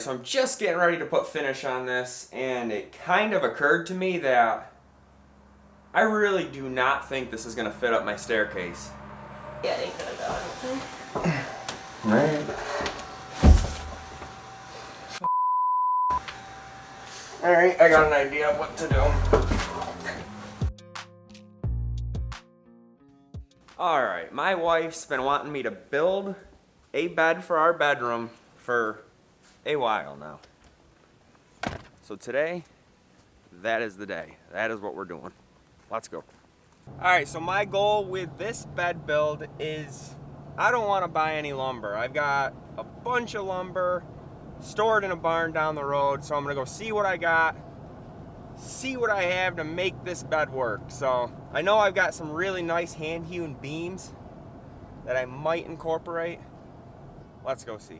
So I'm just getting ready to put finish on this, and it kind of occurred to me that I really do not think this is going to fit up my staircase. Yeah, it ain't gonna go, I don't think. Right. Alright, I got an idea of what to do. Alright, my wife's been wanting me to build a bed for our bedroom for a while now. So today, that is the day. That is what we're doing. Let's go. Alright, so my goal with this bed build is I don't want to buy any lumber. I've got a bunch of lumber stored in a barn down the road, so I'm going to go see what I got, see what I have to make this bed work. So I know I've got some really nice hand-hewn beams that I might incorporate. Let's go see.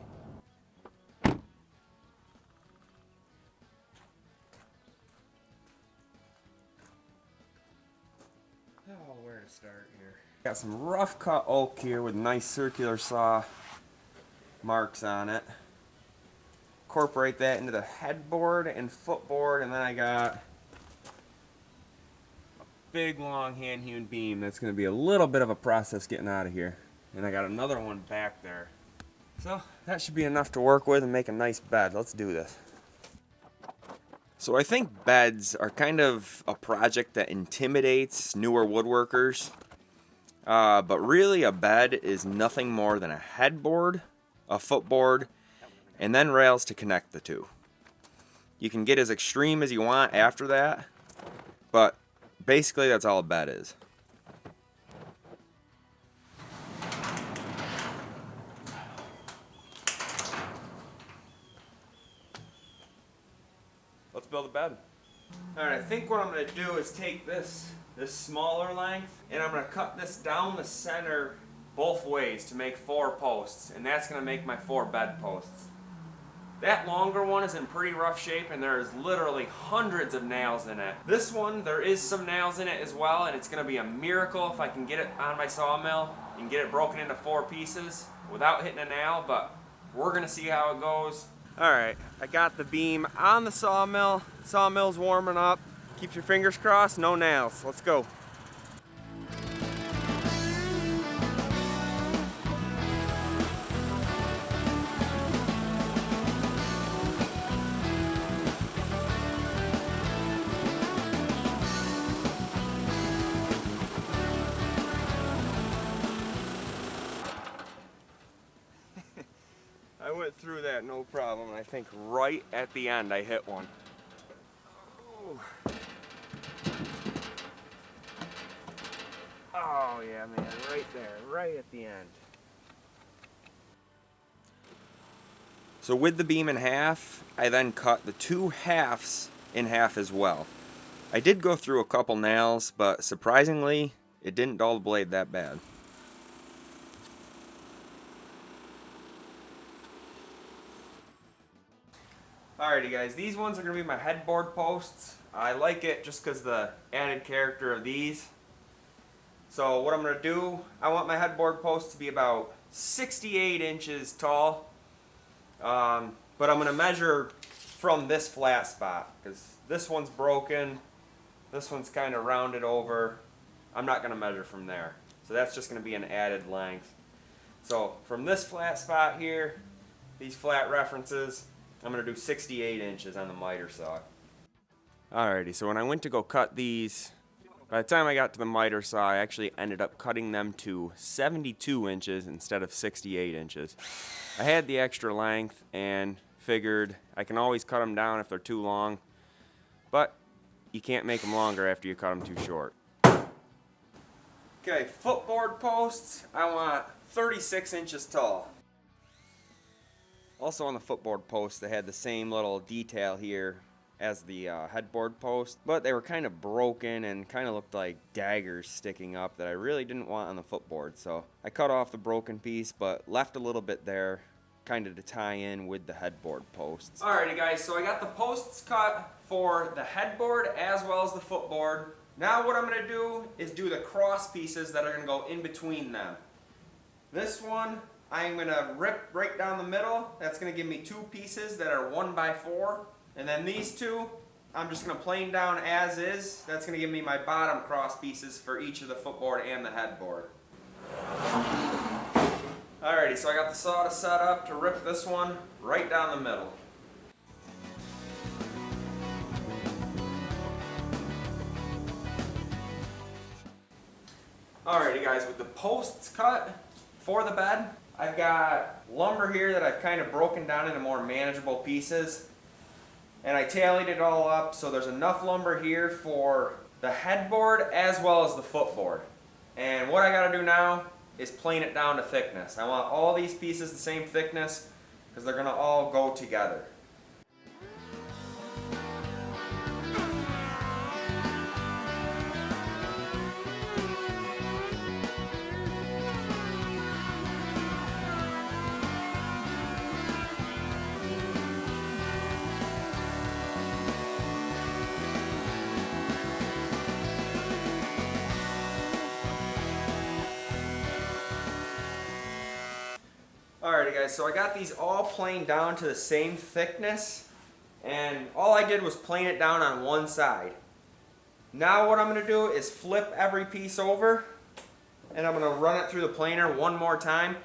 Oh, where to start here? Got some rough cut oak here with nice circular saw marks on it. Incorporate that into the headboard and footboard, and then I got a big long hand-hewn beam that's going to be a little bit of a process getting out of here. And I got another one back there. So that should be enough to work with and make a nice bed. Let's do this. So I think beds are kind of a project that intimidates newer woodworkers. But really a bed is nothing more than a headboard, a footboard, and then rails to connect the two. You can get as extreme as you want after that, but basically that's all a bed is. Let's build a bed. Alright, I think what I'm going to do is take this smaller length, and I'm going to cut this down the center both ways to make 4 posts, and that's going to make my 4 bed posts. That longer one is in pretty rough shape, and there's literally hundreds of nails in it. This one, there is some nails in it as well, and it's going to be a miracle if I can get it on my sawmill and get it broken into 4 pieces without hitting a nail, but we're going to see how it goes. Alright, I got the beam on the sawmill. Sawmill's warming up. Keep your fingers crossed, no nails. Let's go. I went through that no problem, and I think right at the end I hit one. Oh yeah, man, right there, right at the end. So with the beam in half, I then cut the 2 halves in half as well. I did go through a couple nails, but surprisingly, it didn't dull the blade that bad. Alrighty guys, these ones are going to be my headboard posts. I like it just because the added character of these. So what I'm going to do, I want my headboard post to be about 68 inches tall. But I'm going to measure from this flat spot because this one's broken, this one's kind of rounded over. I'm not going to measure from there. So that's just going to be an added length. So from this flat spot here, these flat references, I'm going to do 68 inches on the miter saw. Alrighty, so when I went to go cut these, by the time I got to the miter saw, I actually ended up cutting them to 72 inches instead of 68 inches. I had the extra length and figured I can always cut them down if they're too long, but you can't make them longer after you cut them too short. Okay, footboard posts, I want 36 inches tall. Also on the footboard post, they had the same little detail here as the headboard post, but they were kind of broken and kind of looked like daggers sticking up that I really didn't want on the footboard. So I cut off the broken piece, but left a little bit there, kind of to tie in with the headboard posts. Alrighty guys, so I got the posts cut for the headboard as well as the footboard. Now what I'm going to do is do the cross pieces that are going to go in between them. This one I'm gonna rip right down the middle. That's gonna give me 2 pieces that are 1x4. And then these 2, I'm just gonna plane down as is. That's gonna give me my bottom cross pieces for each of the footboard and the headboard. Alrighty, so I got the saw set up to rip this one right down the middle. Alrighty guys, with the posts cut for the bed, I've got lumber here that I've kind of broken down into more manageable pieces. And I tallied it all up, so there's enough lumber here for the headboard as well as the footboard. And what I gotta do now is plane it down to thickness. I want all these pieces the same thickness because they're gonna all go together. Alrighty guys, so I got these all planed down to the same thickness, and all I did was plane it down on one side. Now what I'm going to do is flip every piece over, and I'm going to run it through the planer one more time.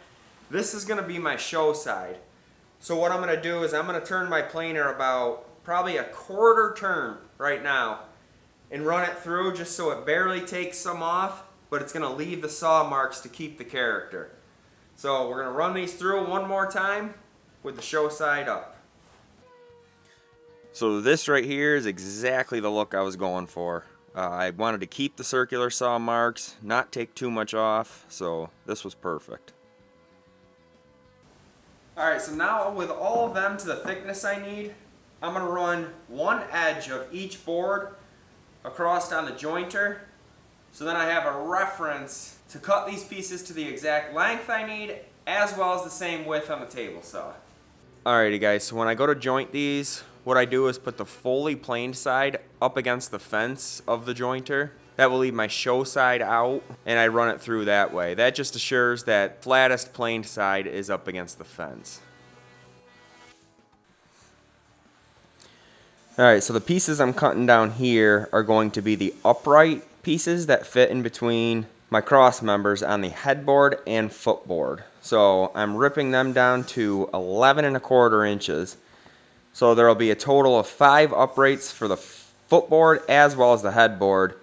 This is going to be my show side. So what I'm going to do is I'm going to turn my planer about probably a quarter turn right now and run it through just so it barely takes some off, but it's going to leave the saw marks to keep the character. So we're going to run these through one more time with the show side up. So this right here is exactly the look I was going for. I wanted to keep the circular saw marks, not take too much off, so this was perfect. Alright, so now with all of them to the thickness I need, I'm going to run one edge of each board across on the jointer, so then I have a reference to cut these pieces to the exact length I need, as well as the same width on the table saw. Alrighty guys, so when I go to joint these, what I do is put the fully planed side up against the fence of the jointer. That will leave my show side out, and I run it through that way. That just assures that flattest planed side is up against the fence. Alright, so the pieces I'm cutting down here are going to be the upright pieces that fit in between my cross members on the headboard and footboard. So I'm ripping them down to 11¼ inches. So there will be a total of 5 uprights for the footboard as well as the headboard.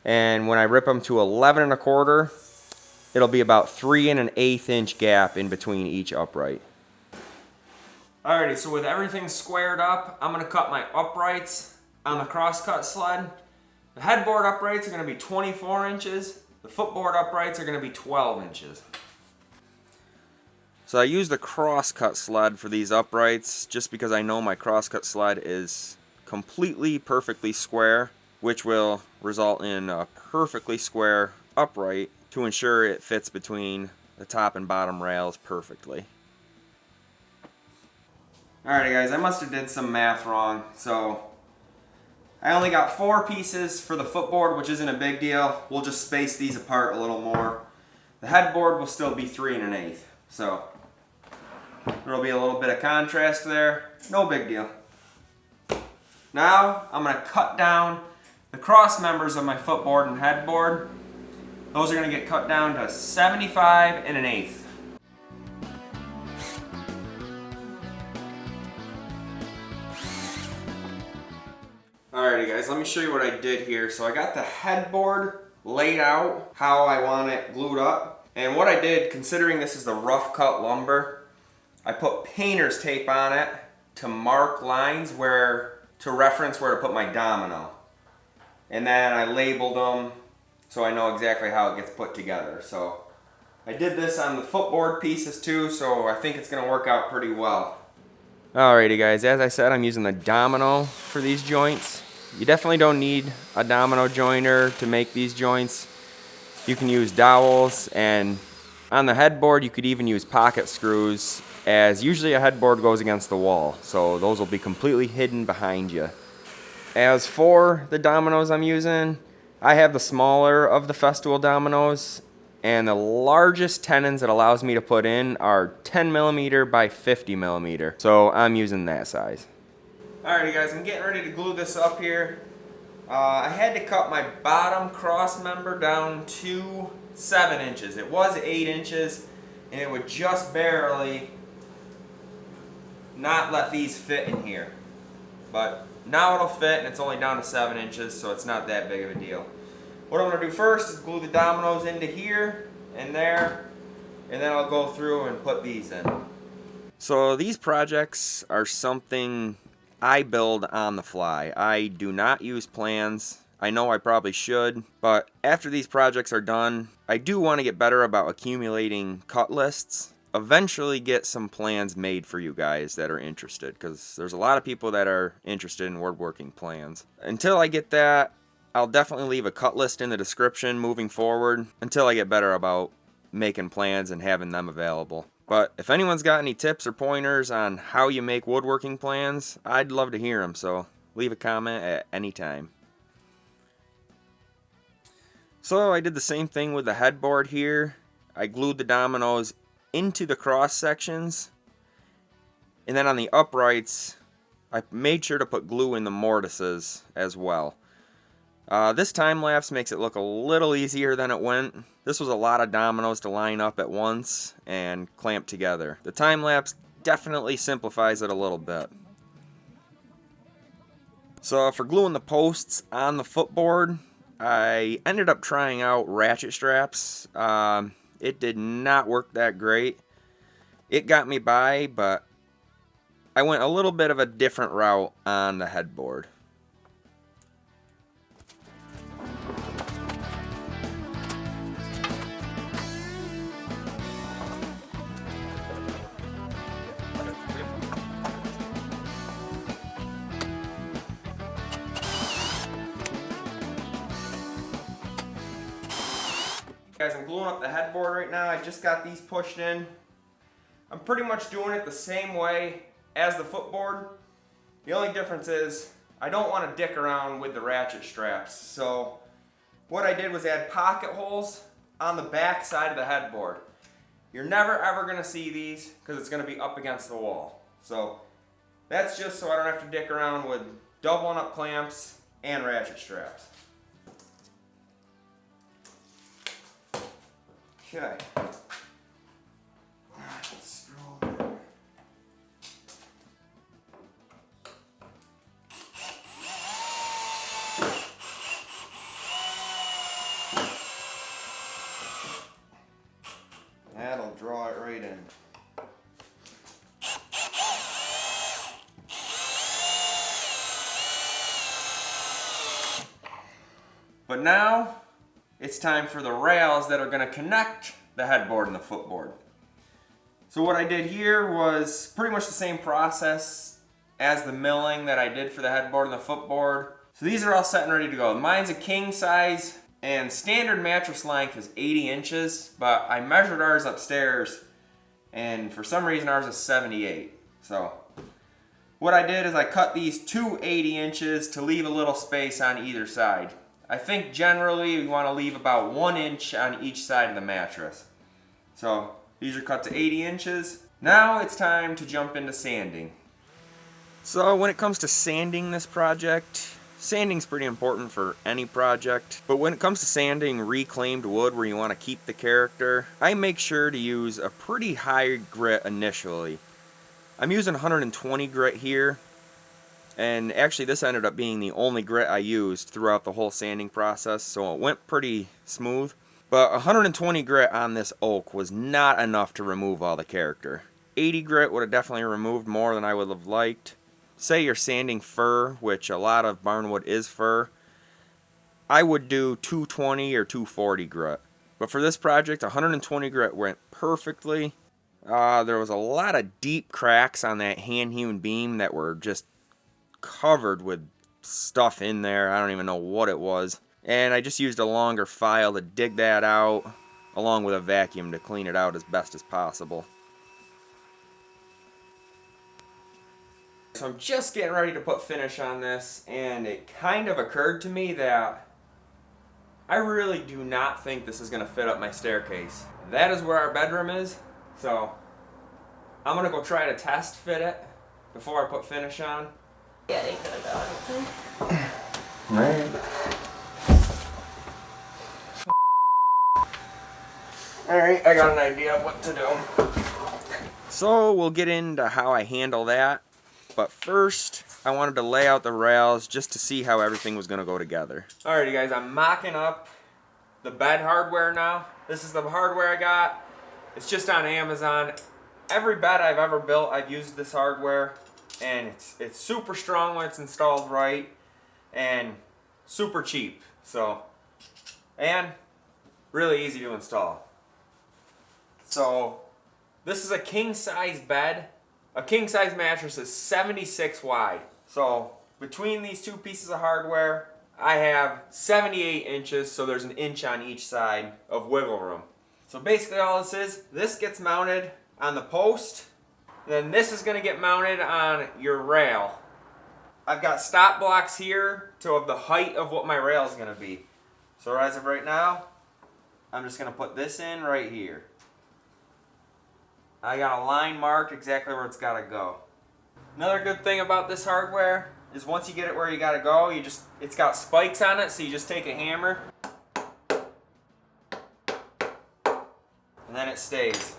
And when I rip them to 11¼ it'll be about 3 1/8 inch gap in between each upright. Alrighty, so with everything squared up, I'm going to cut my uprights on the crosscut sled. The headboard uprights are going to be 24 inches. The footboard uprights are going to be 12 inches. So I use the crosscut sled for these uprights just because I know my crosscut sled is completely perfectly square, which will result in a perfectly square upright to ensure it fits between the top and bottom rails perfectly. Alrighty guys, I must have did some math wrong. So I only got 4 pieces for the footboard, which isn't a big deal. We'll just space these apart a little more. The headboard will still be 3 1/8. So there'll be a little bit of contrast there. No big deal. Now I'm going to cut down the cross members of my footboard and headboard. Those are going to get cut down to 75 1/8. Alrighty guys, let me show you what I did here. So I got the headboard laid out how I want it glued up. And what I did, considering this is the rough cut lumber, I put painter's tape on it to mark lines to reference where to put my domino. And then I labeled them so I know exactly how it gets put together. So I did this on the footboard pieces too, so I think it's going to work out pretty well. Alrighty guys, as I said, I'm using the domino for these joints. You definitely don't need a domino joiner to make these joints. You can use dowels, and on the headboard you could even use pocket screws, as usually a headboard goes against the wall, so those will be completely hidden behind you. As for the dominoes I'm using, I have the smaller of the Festool dominoes, And the largest tenons it allows me to put in are 10 millimeter by 50 millimeter. So I'm using that size. Alrighty guys, I'm getting ready to glue this up here. I had to cut my bottom cross member down to 7 inches. It was 8 inches and it would just barely not let these fit in here. But now it'll fit and it's only down to 7 inches, so it's not that big of a deal. What I'm going to do first is glue the dominoes into here and there, and then I'll go through and put these in. So these projects are something I build on the fly. I do not use plans. I know I probably should, but after these projects are done, I do want to get better about accumulating cut lists. Eventually get some plans made for you guys that are interested, because there's a lot of people that are interested in woodworking plans. Until I get that, I'll definitely leave a cut list in the description moving forward until I get better about making plans and having them available. But if anyone's got any tips or pointers on how you make woodworking plans, I'd love to hear them, so leave a comment at any time. So I did the same thing with the headboard here. I glued the dominoes into the cross sections, and then on the uprights I made sure to put glue in the mortises as well. This time lapse makes it look a little easier than it went. This was a lot of dominoes to line up at once and clamp together. The time lapse definitely simplifies it a little bit. So for gluing the posts on the footboard, I ended up trying out ratchet straps. It did not work that great. It got me by, but I went a little bit of a different route on the headboard. Guys, I'm gluing up the headboard right now. I just got these pushed in. I'm pretty much doing it the same way as the footboard. The only difference is I don't want to dick around with the ratchet straps. So what I did was add pocket holes on the back side of the headboard. You're never ever going to see these because it's going to be up against the wall. So that's just so I don't have to dick around with doubling up clamps and ratchet straps. Okay. Let's scroll there. That'll draw it right in. But now it's time for the rails that are going to connect the headboard and the footboard. So what I did here was pretty much the same process as the milling that I did for the headboard and the footboard. So these are all set and ready to go. Mine's a king size, and standard mattress length is 80 inches, but I measured ours upstairs, and for some reason ours is 78. So what I did is I cut these to 80 inches to leave a little space on either side. I think generally we want to leave about 1 inch on each side of the mattress. So these are cut to 80 inches. Now it's time to jump into sanding. So when it comes to sanding this project, sanding's pretty important for any project. But when it comes to sanding reclaimed wood where you want to keep the character, I make sure to use a pretty high grit initially. I'm using 120 grit here. And actually this ended up being the only grit I used throughout the whole sanding process, so it went pretty smooth. But 120 grit on this oak was not enough to remove all the character. 80 grit would have definitely removed more than I would have liked. Say you're sanding fir, which a lot of barnwood is fir, I would do 220 or 240 grit. But for this project, 120 grit went perfectly. There was a lot of deep cracks on that hand-hewn beam that were just covered with stuff in there. I don't even know what it was. And I just used a longer file to dig that out, along with a vacuum to clean it out as best as possible. So I'm just getting ready to put finish on this, and it kind of occurred to me that I really do not think this is gonna fit up my staircase. That is where our bedroom is, so I'm gonna go try to test fit it before I put finish on. Yeah, it ain't gonna go, I don't think. Right. Alright, I got an idea of what to do. So we'll get into how I handle that, but first I wanted to lay out the rails just to see how everything was gonna go together. Alrighty guys, I'm mocking up the bed hardware now. This is the hardware I got. It's just on Amazon. Every bed I've ever built, I've used this hardware, and it's super strong when it's installed right, and super cheap. So, and really easy to install. So, this is a king size bed. A king size mattress is 76 wide. So, between these two pieces of hardware, I have 78 inches, so there's an inch on each side of wiggle room. So basically all this gets mounted on the post, then this is going to get mounted on your rail. I've got stop blocks here to the height of what my rail is going to be. So as of right now, I'm just going to put this in right here. I got a line marked exactly where it's got to go. Another good thing about this hardware is once you get it where you got to go, it's got spikes on it, so you just take a hammer and then it stays.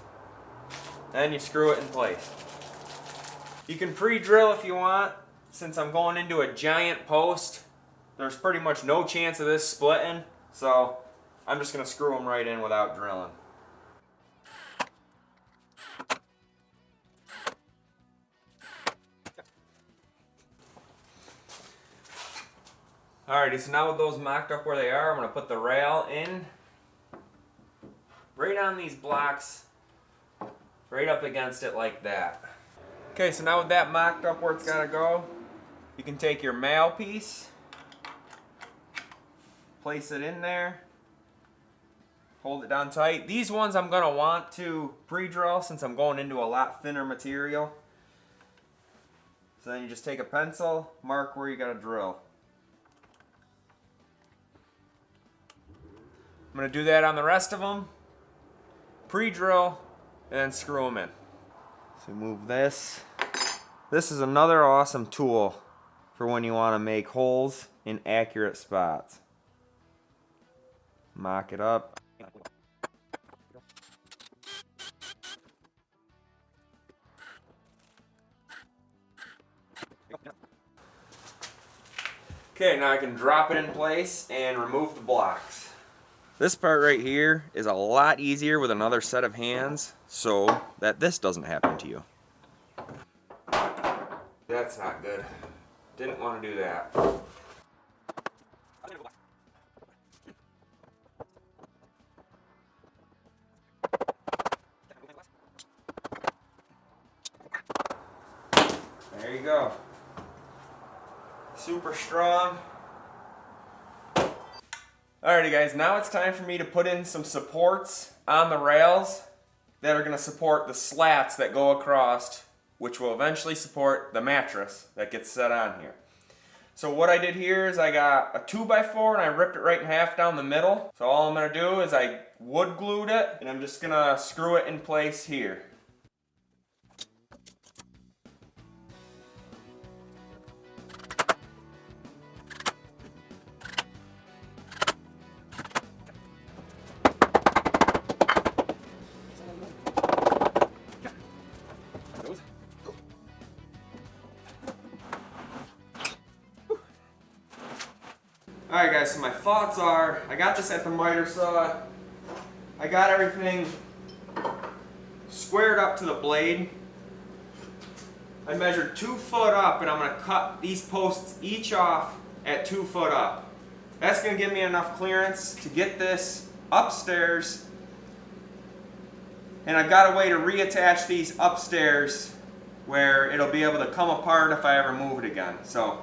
Then you screw it in place. You can pre-drill if you want. Since I'm going into a giant post, there's pretty much no chance of this splitting, so I'm just going to screw them right in without drilling. Alrighty, so now with those mocked up where they are, I'm going to put the rail in right on these blocks, right up against it like that. Okay, so now with that mocked up where it's got to go, you can take your mail piece, place it in there, hold it down tight. These ones I'm going to want to pre-drill since I'm going into a lot thinner material. So then you just take a pencil, mark where you got to drill. I'm going to do that on the rest of them, pre-drill, and then screw them in. So move this. This is another awesome tool for when you want to make holes in accurate spots. Mock it up. Okay, now I can drop it in place and remove the blocks. This part right here is a lot easier with another set of hands so that this doesn't happen to you. That's not good. Didn't want to do that. There you go. Super strong. Alrighty guys, now it's time for me to put in some supports on the rails that are going to support the slats that go across, which will eventually support the mattress that gets set on here. So what I did here is I got a 2x4 and I ripped it right in half down the middle. So all I'm going to do is I wood glued it and I'm just going to screw it in place here. Alright guys, so my thoughts are, I got this at the miter saw. I got everything squared up to the blade. I measured 2 foot up and I'm going to cut these posts each off at 2 foot up. That's going to give me enough clearance to get this upstairs. And I've got a way to reattach these upstairs where it'll be able to come apart if I ever move it again. So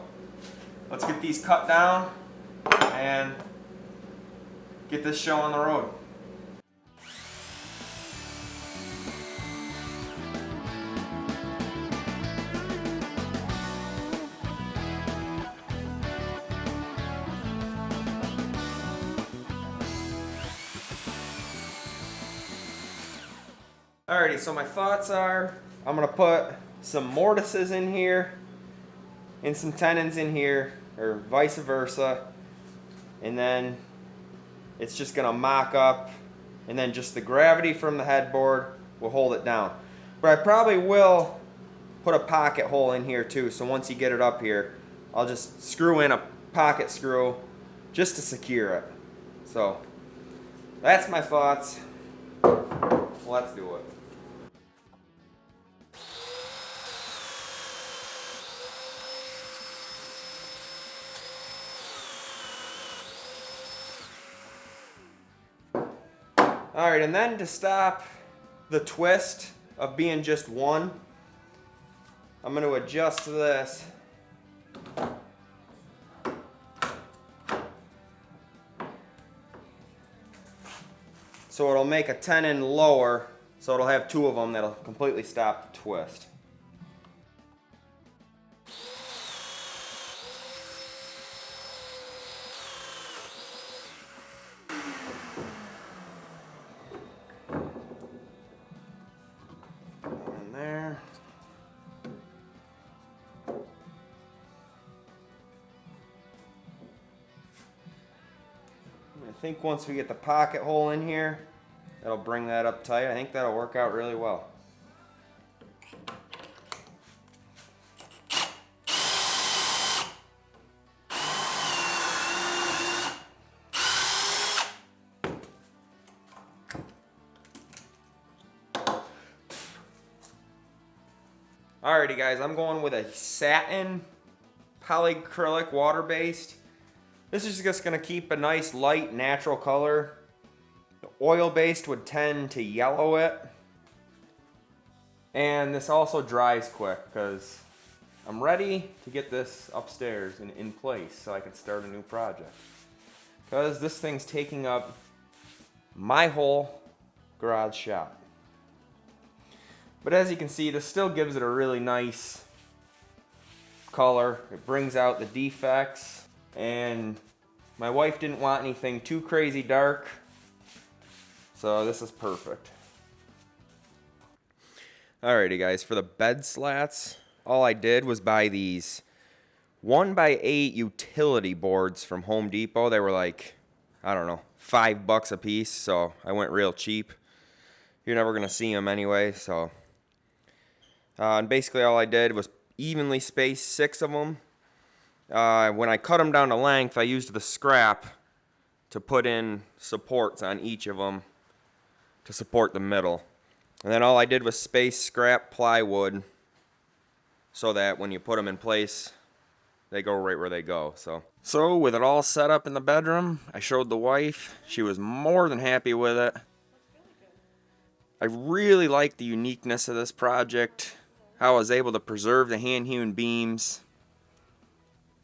let's get these cut down and get this show on the road. Alrighty, so my thoughts are I'm gonna put some mortises in here and some tenons in here, or vice versa, and then it's just gonna mock up, and then just the gravity from the headboard will hold it down. But I probably will put a pocket hole in here too, so once you get it up here, I'll just screw in a pocket screw just to secure it. So that's my thoughts. Let's do it. Alright, and then to stop the twist of being just one, I'm going to adjust this. So it'll make a tenon lower, so it'll have two of them that'll completely stop the twist. And there. I think once we get the pocket hole in here, that'll bring that up tight. I think that'll work out really well. Alrighty guys, I'm going with a satin polyacrylic water-based. This is just going to keep a nice light natural color. The oil-based would tend to yellow it. And this also dries quick because I'm ready to get this upstairs and in place so I can start a new project. Because this thing's taking up my whole garage shop. But as you can see, this still gives it a really nice color. It brings out the defects. And my wife didn't want anything too crazy dark, so this is perfect. Alrighty guys, for the bed slats, all I did was buy these 1x8 utility boards from Home Depot. They were like, I don't know, $5 a piece, so I went real cheap. You're never gonna see them anyway, so. And basically all I did was evenly space 6 of them. When I cut them down to length, I used the scrap to put in supports on each of them to support the middle. And then all I did was space scrap plywood so that when you put them in place, they go right where they go. So with it all set up in the bedroom, I showed the wife. She was more than happy with it. I really like the uniqueness of this project, how I was able to preserve the hand-hewn beams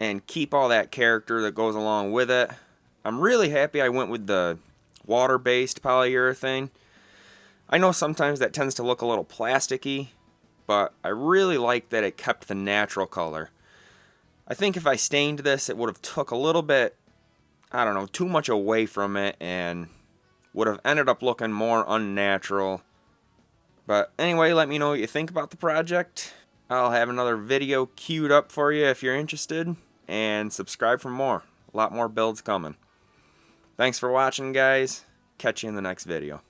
and keep all that character that goes along with it. I'm really happy I went with the water-based polyurethane. I know sometimes that tends to look a little plasticky, but I really like that it kept the natural color. I think if I stained this, it would have took a little bit, I don't know, too much away from it and would have ended up looking more unnatural. But anyway, let me know what you think about the project. I'll have another video queued up for you if you're interested. And subscribe for more. A lot more builds coming. Thanks for watching, guys. Catch you in the next video.